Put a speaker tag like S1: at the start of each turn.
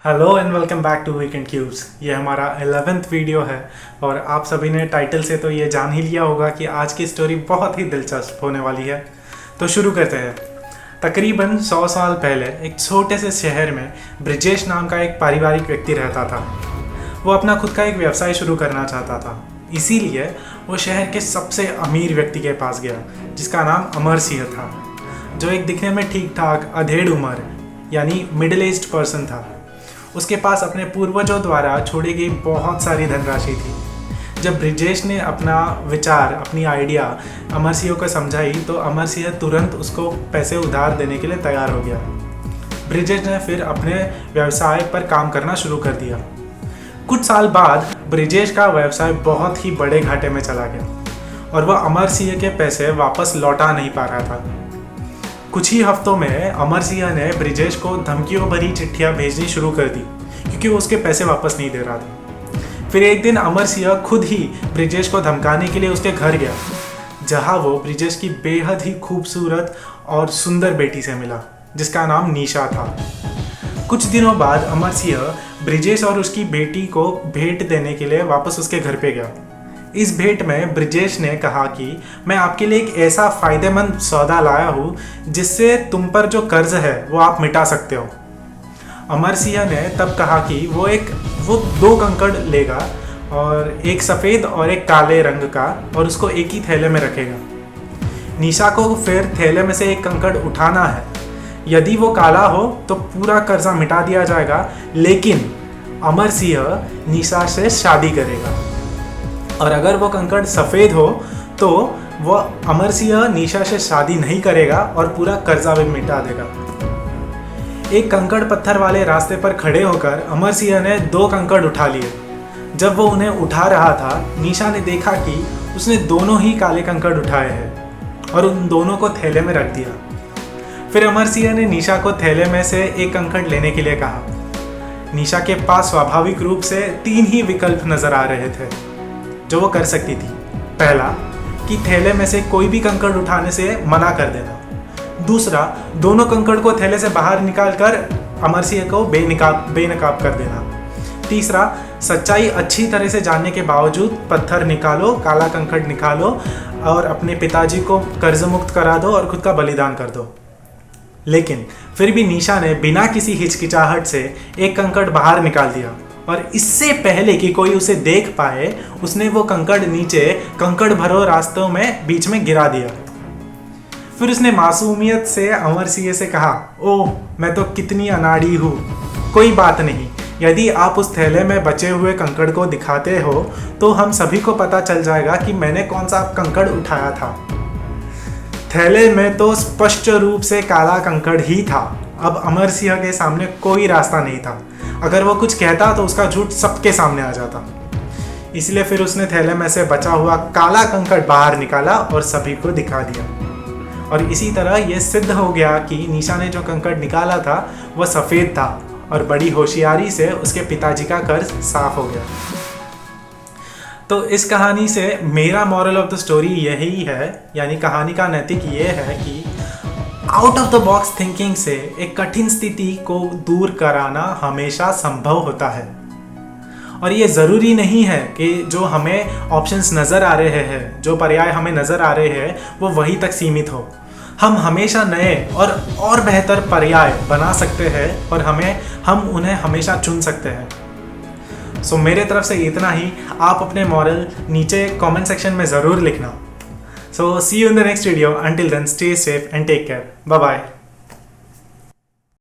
S1: Hello and welcome back to weekend cubes. ये हमारा 11th video है और आप सभी ने टाइटल से तो ये जान ही लिया होगा कि आज की स्टोरी बहुत ही दिलचस्प होने वाली है। तो शुरू करते हैं। तकरीबन 100 साल पहले एक छोटे से शहर में ब्रिजेश नाम का एक पारिवारिक व्यक्ति रहता था। वो अपना खुद का एक व्यवसाय शुरू करना चाहता था, इसीलिए वो शहर के सबसे अमीर व्यक्ति के पास गया जिसका नाम अमर सिंह था, जो एक दिखने में ठीक ठाक अधेड़ उम्र यानी मिडिल एज्ड पर्सन था। उसके पास अपने पूर्वजों द्वारा छोड़ी गई बहुत सारी धनराशि थी। जब ब्रिजेश ने अपना विचार, अपनी आइडिया अमर सिंह को समझाई तो अमर सिंह तुरंत उसको पैसे उधार देने के लिए तैयार हो गया। ब्रिजेश ने फिर अपने व्यवसाय पर काम करना शुरू कर दिया। कुछ साल बाद ब्रिजेश का व्यवसाय बहुत ही बड़े घाटे में चला गया और वह अमर सिंह के पैसे वापस लौटा नहीं पा रहा था। कुछ ही हफ्तों में अमर सिंह ने ब्रिजेश को धमकियों भरी चिट्ठियां भेजनी शुरू कर दी क्योंकि वो उसके पैसे वापस नहीं दे रहा था। फिर एक दिन अमर सिंह खुद ही ब्रिजेश को धमकाने के लिए उसके घर गया, जहां वो ब्रिजेश की बेहद ही खूबसूरत और सुंदर बेटी से मिला जिसका नाम निशा था। कुछ दिनों बाद अमर सिंह ब्रिजेश और उसकी बेटी को भेंट देने के लिए वापस उसके घर पे गया। इस भेंट में ब्रिजेश ने कहा कि मैं आपके लिए एक ऐसा फायदेमंद सौदा लाया हूँ जिससे तुम पर जो कर्ज है वो आप मिटा सकते हो। अमर सिंह ने तब कहा कि वो 2 कंकड़ लेगा और एक सफ़ेद और एक काले रंग का, और उसको एक ही थैले में रखेगा। निशा को फिर थैले में से एक कंकड़ उठाना है। यदि वो काला हो तो पूरा कर्जा मिटा दिया जाएगा, लेकिन अमर सिंह निशा से शादी करेगा, और अगर वो कंकड़ सफ़ेद हो तो वह अमर सिंह निशा से शादी नहीं करेगा और पूरा कर्जा भी मिटा देगा। एक कंकड़ पत्थर वाले रास्ते पर खड़े होकर अमर सिंह ने 2 कंकड़ उठा लिए। जब वो उन्हें उठा रहा था, निशा ने देखा कि उसने दोनों ही काले कंकड़ उठाए हैं और उन दोनों को थैले में रख दिया। फिर अमर सिंह ने निशा को थैले में से एक कंकड़ लेने के लिए कहा। निशा के पास स्वाभाविक रूप से 3 ही विकल्प नजर आ रहे थे जो वो कर सकती थी। पहला, कि थैले में से कोई भी कंकड़ उठाने से मना कर देना। दूसरा, दोनों कंकड़ को थैले से बाहर निकालकर अमर सिंह को बेनकाब कर देना। तीसरा, सच्चाई अच्छी तरह से जानने के बावजूद पत्थर निकालो, काला कंकड़ निकालो और अपने पिताजी को कर्ज मुक्त करा दो और खुद का बलिदान कर दो। लेकिन फिर भी निशा ने बिना किसी हिचकिचाहट से एक कंकड़ बाहर निकाल दिया और इससे पहले कि कोई उसे देख पाए उसने वो कंकड़ नीचे कंकड़ भरो रास्तों में बीच में गिरा दिया। फिर उसने मासूमियत से अमर सिंह से कहा, ओह मैं तो कितनी अनाड़ी हूँ, कोई बात नहीं, यदि आप उस थैले में बचे हुए कंकड़ को दिखाते हो तो हम सभी को पता चल जाएगा कि मैंने कौन सा कंकड़ उठाया था। थैले में तो स्पष्ट रूप से काला कंकड़ ही था। अब अमर सिंह के सामने कोई रास्ता नहीं था। अगर वो कुछ कहता तो उसका झूठ सबके सामने आ जाता। इसलिए फिर उसने थैले में से बचा हुआ काला कंकड़ बाहर निकाला और सभी को दिखा दिया। और इसी तरह यह सिद्ध हो गया कि निशा ने जो कंकड़ निकाला था वह सफ़ेद था और बड़ी होशियारी से उसके पिताजी का कर्ज साफ हो गया। तो इस कहानी से मेरा मॉरल ऑफ द स्टोरी यही है, यानी कहानी का नैतिक ये है कि out of the box thinking से एक कठिन स्थिति को दूर कराना हमेशा संभव होता है। और ये ज़रूरी नहीं है कि जो हमें ऑप्शंस नज़र आ रहे हैं, जो पर्याय हमें नज़र आ रहे हैं, वो वहीं तक सीमित हो। हम हमेशा नए और बेहतर पर्याय बना सकते हैं और हम उन्हें हमेशा चुन सकते हैं। सो मेरे तरफ से इतना ही। आप अपने मॉरल नीचे कमेंट सेक्शन में ज़रूर लिखना। So see you in the next video. Until then, stay safe and take care. Bye bye.